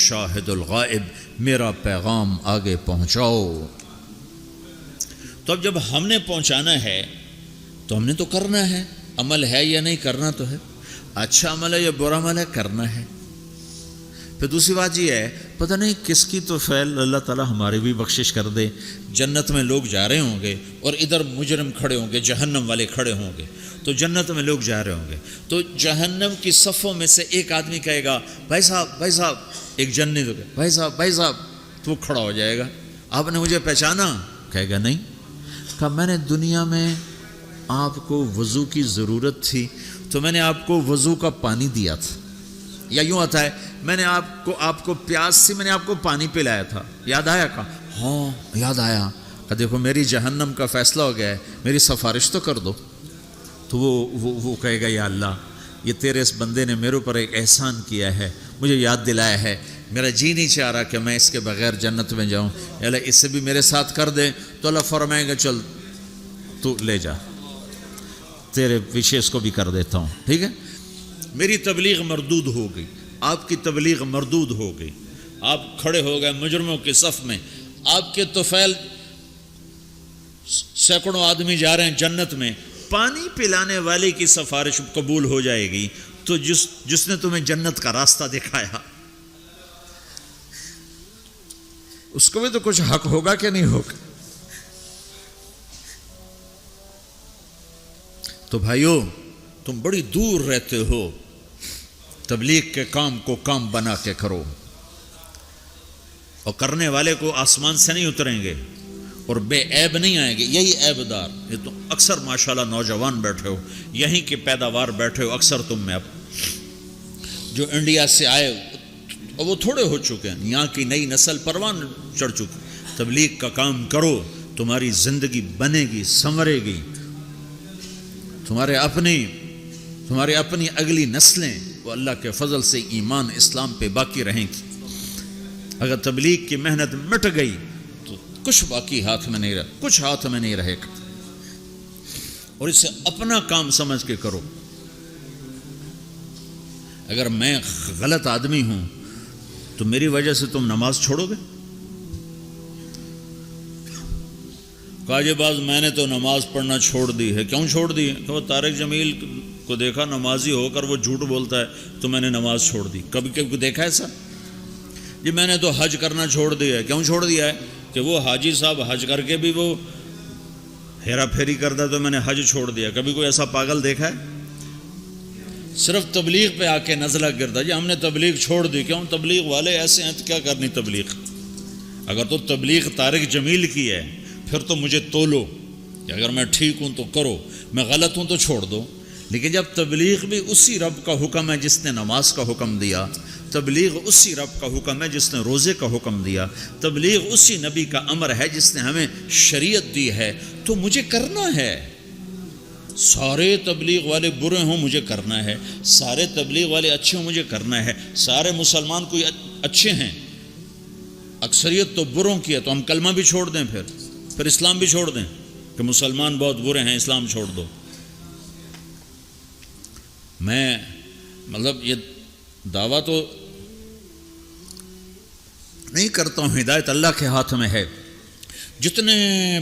الشاہد الغائب، میرا پیغام آگے پہنچاؤ۔ تو اب جب ہم نے پہنچانا ہے تو ہم نے تو کرنا ہے، عمل ہے یا نہیں، کرنا تو ہے، اچھا عمل ہے یا برا عمل ہے، کرنا ہے۔ پھر دوسری بات یہ ہے، پتہ نہیں کس کی تو فعل اللہ تعالیٰ ہماری بھی بخشش کر دے، جنت میں لوگ جا رہے ہوں گے اور ادھر مجرم کھڑے ہوں گے، جہنم والے کھڑے ہوں گے، تو جنت میں لوگ جا رہے ہوں گے، تو جہنم کی صفوں میں سے ایک آدمی کہے گا بھائی صاحب، ایک جنتی تو بھائی صاحب، تو وہ کھڑا ہو جائے گا، آپ نے مجھے پہچانا؟ کہے گا نہیں۔ کہا میں نے دنیا میں آپ کو وضو کی ضرورت تھی تو میں نے آپ کو وضو کا پانی دیا تھا، یا یوں آتا ہے میں نے آپ کو پیاس سے میں نے آپ کو پانی پلایا تھا، یاد آیا؟ کہا ہاں یاد آیا۔ کہا دیکھو میری جہنم کا فیصلہ ہو گیا ہے، میری سفارش تو کر دو۔ تو وہ کہے گا یا اللہ، یہ تیرے اس بندے نے میرے اوپر ایک احسان کیا ہے، مجھے یاد دلایا ہے، میرا جی نہیں چاہ رہا کہ میں اس کے بغیر جنت میں جاؤں، اللہ اس سے بھی میرے ساتھ کر دے۔ تو اللہ فرمائے گا چل تو لے جا، تیرے پیچھے اس کو بھی کر دیتا ہوں، ٹھیک ہے۔ میری تبلیغ مردود ہو گئی، آپ کی تبلیغ مردود ہو گئی، آپ کھڑے ہو گئے مجرموں کے صف میں، آپ کے طفیل سینکڑوں آدمی جا رہے ہیں جنت میں، پانی پلانے والے کی سفارش قبول ہو جائے گی، تو جس نے تمہیں جنت کا راستہ دکھایا اس کو بھی تو کچھ حق ہوگا کہ نہیں ہوگا؟ تو بھائیو، تم بڑی دور رہتے ہو، تبلیغ کے کام کو کام بنا کے کرو، اور کرنے والے کو آسمان سے نہیں اتریں گے اور بے عیب نہیں آئیں گے، یہی عیب دار، یہ تو اکثر ماشاءاللہ نوجوان بیٹھے ہو، یہیں کے پیداوار بیٹھے ہو، اکثر تم میں، اب جو انڈیا سے آئے اور وہ تھوڑے ہو چکے ہیں، یہاں کی نئی نسل پروان چڑھ چکی۔ تبلیغ کا کام کرو، تمہاری زندگی بنے گی، سنورے گی، تمہارے اپنی اگلی نسلیں وہ اللہ کے فضل سے ایمان اسلام پہ باقی رہیں گی۔ اگر تبلیغ کی محنت مٹ گئی تو کچھ باقی ہاتھ میں نہیں رہے، کچھ ہاتھ میں نہیں رہے گا، اور اسے اپنا کام سمجھ کے کرو۔ اگر میں غلط آدمی ہوں تو میری وجہ سے تم نماز چھوڑو گے؟ کہا جی باز میں نے تو نماز پڑھنا چھوڑ دی ہے۔ کیوں چھوڑ دی ہے؟ کہ وہ طارق جمیل کو دیکھا نمازی ہو کر وہ جھوٹ بولتا ہے تو میں نے نماز چھوڑ دی۔ کبھی کبھی دیکھا ایسا؟ جی میں نے تو حج کرنا چھوڑ دیا ہے۔ کیوں چھوڑ دیا ہے؟ کہ وہ حاجی صاحب حج کر کے بھی وہ ہیرا پھیری کرتا ہے تو میں نے حج چھوڑ دیا۔ کبھی کوئی ایسا پاگل دیکھا ہے؟ صرف تبلیغ پہ آ کے نزلہ گرتا جی ہم نے تبلیغ چھوڑ دی۔ کیوں؟ تبلیغ والے ایسے ہیں تو کیا کرنی تبلیغ؟ اگر تو تبلیغ طارق جمیل کی ہے پھر تو مجھے تولو کہ اگر میں ٹھیک ہوں تو کرو، میں غلط ہوں تو چھوڑ دو۔ لیکن جب تبلیغ بھی اسی رب کا حکم ہے جس نے نماز کا حکم دیا، تبلیغ اسی رب کا حکم ہے جس نے روزے کا حکم دیا، تبلیغ اسی نبی کا امر ہے جس نے ہمیں شریعت دی ہے، تو مجھے کرنا ہے۔ سارے تبلیغ والے برے ہوں مجھے کرنا ہے، سارے تبلیغ والے اچھے ہوں مجھے کرنا ہے، سارے مسلمان کوئی اچھے ہیں، اکثریت تو بروں کی ہے، تو ہم کلمہ بھی چھوڑ دیں، پھر اسلام بھی چھوڑ دیں کہ مسلمان بہت برے ہیں اسلام چھوڑ دو۔ میں مطلب یہ دعویٰ تو نہیں کرتا ہوں، ہدایت اللہ کے ہاتھ میں ہے۔ جتنے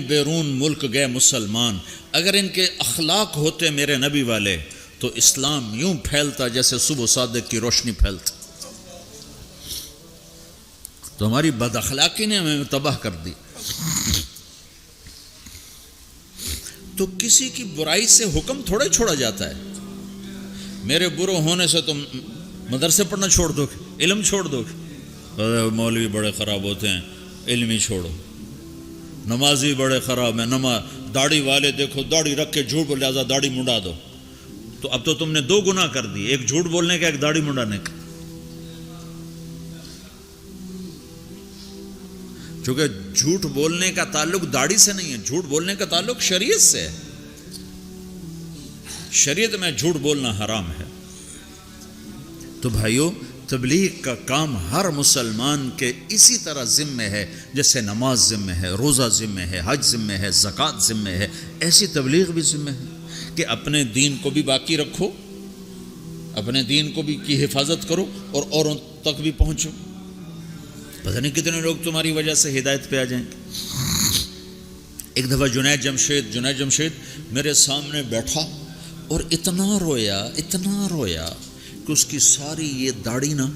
بیرون ملک گئے مسلمان، اگر ان کے اخلاق ہوتے میرے نبی والے تو اسلام یوں پھیلتا جیسے صبح صادق کی روشنی پھیلتا۔ تو ہماری بد اخلاقی نے ہمیں تباہ کر دی۔ تو کسی کی برائی سے حکم تھوڑا چھوڑا جاتا ہے۔ میرے برے ہونے سے تم مدرسے پڑھنا چھوڑ دو گے، علم چھوڑ دو گے؟ مولوی بڑے خراب ہوتے ہیں، علم ہی چھوڑو۔ نمازی بڑے خراب ہیں، داڑھی والے دیکھو داڑھی رکھ کے جھوٹ بول، لہٰذا داڑھی منڈا دو۔ تو اب تو تم نے دو گناہ کر دی، ایک جھوٹ بولنے کا، ایک داڑھی منڈانے کا۔ چونکہ جھوٹ بولنے کا تعلق داڑھی سے نہیں ہے، جھوٹ بولنے کا تعلق شریعت سے ہے۔ شریعت میں جھوٹ بولنا حرام ہے۔ تو بھائیو، تبلیغ کا کام ہر مسلمان کے اسی طرح ذمہ ہے جیسے نماز ذمہ ہے، روزہ ذمہ ہے، حج ذمہ ہے، زکوٰۃ ذمہ ہے، ایسی تبلیغ بھی ذمہ ہے کہ اپنے دین کو بھی باقی رکھو، اپنے دین کو بھی کی حفاظت کرو اور اوروں تک بھی پہنچو۔ پتہ نہیں کتنے لوگ تمہاری وجہ سے ہدایت پہ آ جائیں گے۔ ایک دفعہ جنید جمشید میرے سامنے بیٹھا اور اتنا رویا کہ اس کی ساری یہ داڑھی نا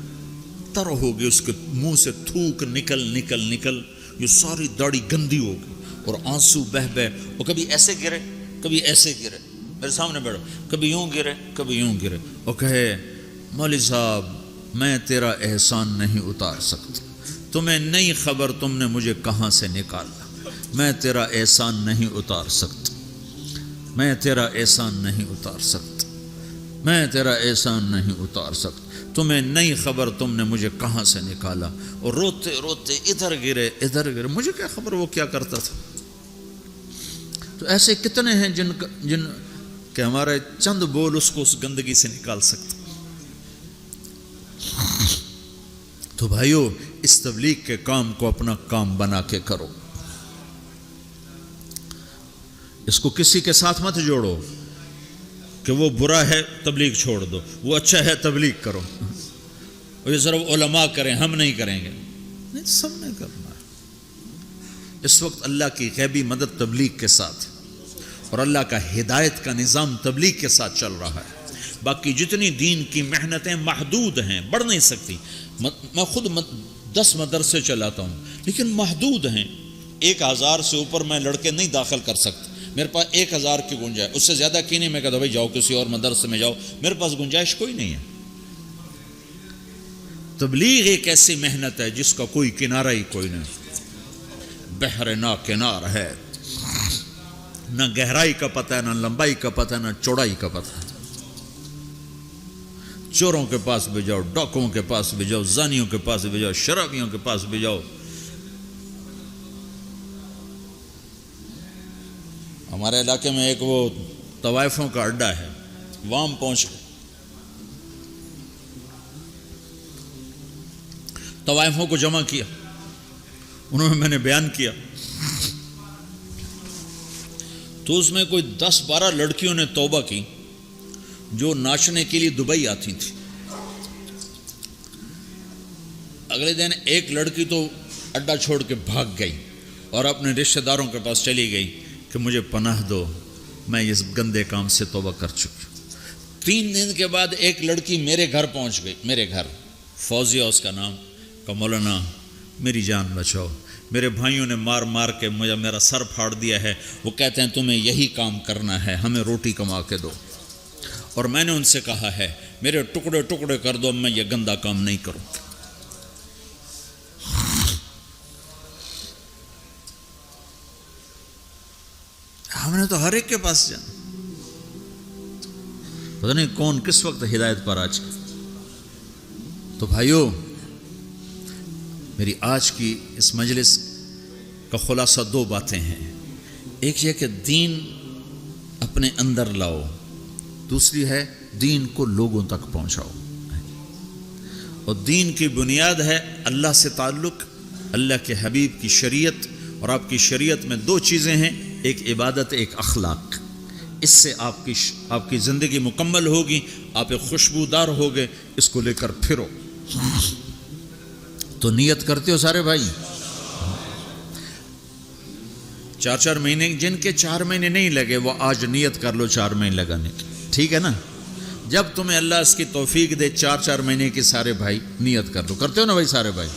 تر ہو گئی، اس کے منہ سے تھوک نکل یہ ساری داڑھی گندی ہو گئی اور آنسو بہ اور کبھی ایسے گرے کبھی ایسے گرے، میرے سامنے بیٹھا، کبھی یوں گرے اور کہے مولوی صاحب میں تیرا احسان نہیں اتار سکتا، تمہیں نہیں خبر تم نے مجھے کہاں سے نکالا، میں تیرا احسان نہیں اتار سکتا، میں تیرا احسان نہیں اتار سکتا، میں تیرا احسان نہیں اتار سکتا، تمہیں نہیں خبر تم نے مجھے کہاں سے نکالا، اور روتے روتے ادھر گرے، مجھے کیا خبر وہ کیا کرتا تھا۔ تو ایسے کتنے ہیں جن کہ ہمارے چند بول اس کو اس گندگی سے نکال سکتے۔ تو بھائیو اس تبلیغ کے کام کو اپنا کام بنا کے کرو، اس کو کسی کے ساتھ مت جوڑو کہ وہ برا ہے تبلیغ چھوڑ دو، وہ اچھا ہے تبلیغ کرو، اور یہ صرف علماء کریں ہم نہیں کریں گے، نہیں سب نے کرنا ہے۔ اس وقت اللہ کی غیبی مدد تبلیغ کے ساتھ اور اللہ کا ہدایت کا نظام تبلیغ کے ساتھ چل رہا ہے، باقی جتنی دین کی محنتیں محدود ہیں، بڑھ نہیں سکتی۔ میں خود 10 مدرسے چلاتا ہوں لیکن محدود ہیں، 1000 سے اوپر میں لڑکے نہیں داخل کر سکتا، میرے پاس 1000 کی گنجائش، اس سے زیادہ کی نہیں۔ میں کہتا بھائی جاؤ کسی اور مدرسے میں جاؤ، میرے پاس گنجائش کوئی نہیں ہے۔ تبلیغ ایک ایسی محنت ہے جس کا کوئی کنارہ ہی کوئی نہیں، بحر نا کنار ہے، نہ گہرائی کا پتہ ہے، نہ لمبائی کا پتہ ہے، نہ چوڑائی کا پتہ ہے۔ چوروں کے پاس بھی جاؤ، ڈاکوؤں کے پاس بھی جاؤ، زانیوں کے پاس بھی جاؤ، شرابیوں کے پاس بھی جاؤ۔ ہمارے علاقے میں ایک وہ طوائفوں کا اڈا ہے، وہاں پہنچ گئے، طوائفوں کو جمع کیا، انہوں نے میں نے بیان کیا، تو اس میں کوئی 10-12 لڑکیوں نے توبہ کی جو ناچنے کے لیے دبئی آتی تھی۔ اگلے دن ایک لڑکی تو اڈا چھوڑ کے بھاگ گئی اور اپنے رشتہ داروں کے پاس چلی گئی کہ مجھے پناہ دو، میں اس گندے کام سے توبہ کر چکی ہوں۔ 3 دن کے بعد ایک لڑکی میرے گھر پہنچ گئی، میرے گھر، فوزیہ اس کا نام، کہ مولانا میری جان بچاؤ، میرے بھائیوں نے مار کے مجھے میرا سر پھاڑ دیا ہے، وہ کہتے ہیں تمہیں یہی کام کرنا ہے، ہمیں روٹی کما کے دو، اور میں نے ان سے کہا ہے میرے ٹکڑے ٹکڑے کر دو، میں یہ گندا کام نہیں کروں۔ ہم نے تو ہر ایک کے پاس جانا، پتہ نہیں کون کس وقت ہدایت پر آج۔ تو بھائیو میری آج کی اس مجلس کا خلاصہ 2 باتیں ہیں، ایک یہ کہ دین اپنے اندر لاؤ، دوسری ہے دین کو لوگوں تک پہنچاؤ، اور دین کی بنیاد ہے اللہ سے تعلق، اللہ کے حبیب کی شریعت، اور آپ کی شریعت میں 2 چیزیں ہیں، ایک عبادت، ایک اخلاق۔ اس سے آپ کی زندگی مکمل ہوگی، آپ ایک خوشبودار ہوگے، اس کو لے کر پھرو۔ تو نیت کرتے ہو سارے بھائی؟ 4 مہینے، جن کے 4 مہینے نہیں لگے وہ آج نیت کر لو 4 مہینے لگانے کی، ٹھیک ہے نا؟ جب تمہیں اللہ اس کی توفیق دے 4 مہینے کی، سارے بھائی نیت کر لو، کرتے ہو نا بھائی سارے بھائی؟